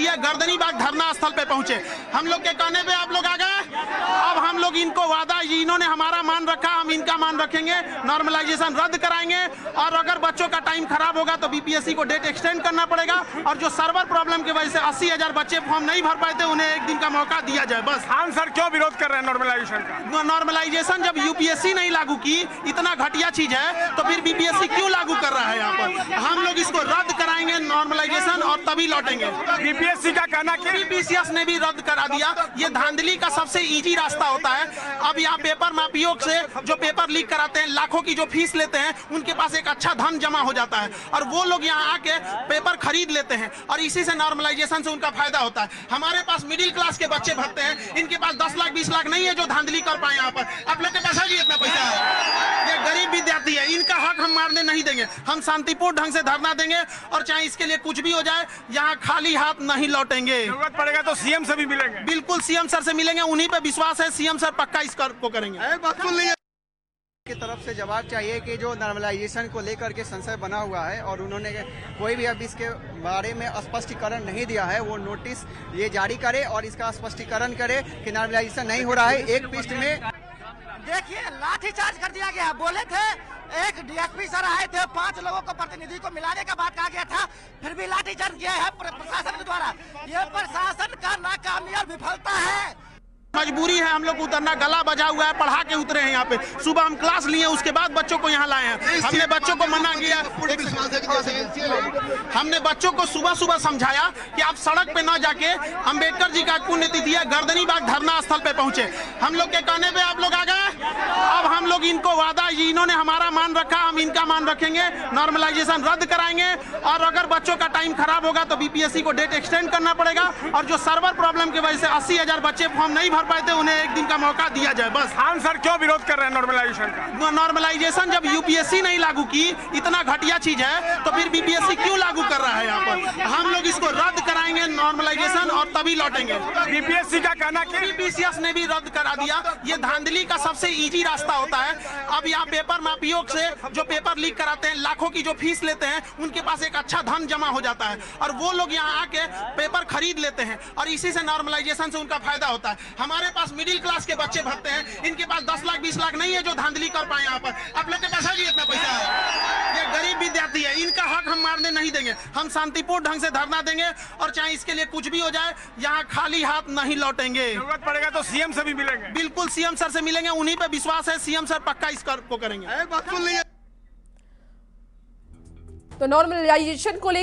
नीति है, गर्दनीबाग धरना स्थल पे पहुंचे। हम लोग के कहने पे आप लोग आ गए। अब हम लोग इनको वादा, इन्होंने हमारा मान रखा, हम इनका मान रखेंगे। नॉर्मलाइजेशन रद्द कराएंगे और अगर बच्चों का टाइम खराब होगा तो बीपीएससी को डेट एक्सटेंड करना पड़ेगा। और जो सर्वर प्रॉब्लम की वजह से 80,000 बच्चे फॉर्म नहीं भर पाए थे, उन्हें एक दिन का मौका दिया जाए बस। खान सर क्यों विरोध कर रहे हैं नॉर्मलाइजेशन का? नॉर्मलाइजेशन जब यूपीएससी नहीं लागू की, इतना घटिया चीज है, तो फिर बीपीएससी क्यों लागू कर रहा है यहाँ पर? हम लोग इसको रद्द कराएंगे नॉर्मलाइजेशन और तभी लौटेंगे। बीपीएससी का कहना कि बीपीसीएस ने भी रद्द करा दिया। ये धांधली का सबसे इजी रास्ता होता है। अब यहाँ पेपर माफियों से जो पेपर लीक कराते हैं, लाखों की जो फीस लेते हैं, उनके पास एक अच्छा धन जमा हो जाता है और वो लोग यहाँ आके पेपर खरीद लेते हैं और इसी से नॉर्मलाइजेशन से उनका फायदा होता है। हमारे पास मिडिल क्लास के बच्चे भरते हैं, इनके पास 10 लाख 20 लाख नहीं है जो धांधली कर पाए यहाँ पर। आप लोग के पास है इतना पैसा है? ये गरीब विद्यार्थी है, इनका हक हम मारने नहीं देंगे। हम शांतिपूर्ण ढंग से धरना देंगे और चाहे इसके लिए कुछ भी हो जाए, यहाँ खाली हाथ नहीं लौटेंगे। जरूरत पड़ेगा तो सीएम से भी मिलेंगे। बिल्कुल सीएम सर से मिलेंगे, उन्हीं पे विश्वास है। सीएम सर पक्का इस को करेंगे। की तरफ से जवाब चाहिए कि जो नॉर्मलाइजेशन को लेकर के संशय बना हुआ है और उन्होंने कोई भी अब इसके बारे में स्पष्टीकरण नहीं दिया है, वो नोटिस ये जारी करे और इसका स्पष्टीकरण करे कि नॉर्मलाइजेशन नहीं हो रहा है। एक पृष्ठ में देखिए लाठीचार्ज कर दिया गया। बोले थे एक डीएसपी सर आए थे, 5 लोगों को प्रतिनिधि को मिलाने का बात कहा गया था, फिर भी लाठीचार्ज किया है प्रशासन के द्वारा। ये प्रशासन का नाकामी और विफलता है। मजबूरी है, हम लोग उतरना, गला बजा हुआ है, पढ़ा के उतरे हैं यहाँ पे। सुबह हम क्लास लिए, उसके बाद बच्चों को यहाँ लाए हैं। हमने बच्चों को मना किया, हमने बच्चों को सुबह सुबह समझाया कि आप सड़क पे ना जाके, अम्बेडकर जी का पुण्यतिथि है, गर्दनीबाग धरना स्थल पे पहुंचे। हम लोग के कहने पे आप लोग आ गए। अब हम लोग इनको वादा, इन्होंने हमारा मान रखा, हम इनका मान रखेंगे। नॉर्मलाइजेशन रद्द कराएंगे और अगर बच्चों का टाइम खराब होगा तो बीपीएससी को डेट एक्सटेंड करना पड़ेगा। और जो सर्वर प्रॉब्लम की वजह से 80,000 बच्चे फॉर्म नहीं भर पाए थे, उन्हें एक दिन का मौका दिया जाए बस। खान सर क्यों विरोध कर रहे हैं नॉर्मलाइजेशन का? नॉर्मलाइजेशन जब यूपीएससी नहीं लागू की, इतना घटिया चीज है, तो फिर बीपीएससी क्यों लागू कर रहा है यहाँ पर? हम लोग इसको रद्द कराएंगे नॉर्मलाइजेशन और तभी लौटेंगे। बीपीएससी का कहना कि बीपीसीएस ने भी रद्द करा दिया। ये धांधली का सबसे इजी रास्ता होता है। अब यहाँ पेपर माफियों से जो पेपर लीक कराते हैं, लाखों की जो फीस लेते हैं, उनके पास एक अच्छा धन जमा हो जाता है और वो लोग यहाँ आके पेपर खरीद लेते हैं और इसी से नॉर्मलाइजेशन से उनका फायदा होता है। हमारे पास मिडिल क्लास के बच्चे भरते हैं, इनके पास 10 लाख 20 लाख नहीं है जो धांधली कर पाए यहाँ पर। आप लोग के पास है इतना पैसा है? ये गरीब विद्यार्थी है, इनका हक हम मारने नहीं देंगे। हम शांतिपूर्ण ढंग से धरना देंगे और चाहे इसके लिए कुछ भी हो जाए, यहाँ खाली हाथ नहीं लौटेंगे। जरूरत पड़ेगा तो सीएम से भी मिलेंगे। बिल्कुल सीएम सर से मिलेंगे, उन्हीं पे विश्वास है। सीएम सर पक्का इस को करेंगे। तो नॉर्मलाइजेशन को लेकर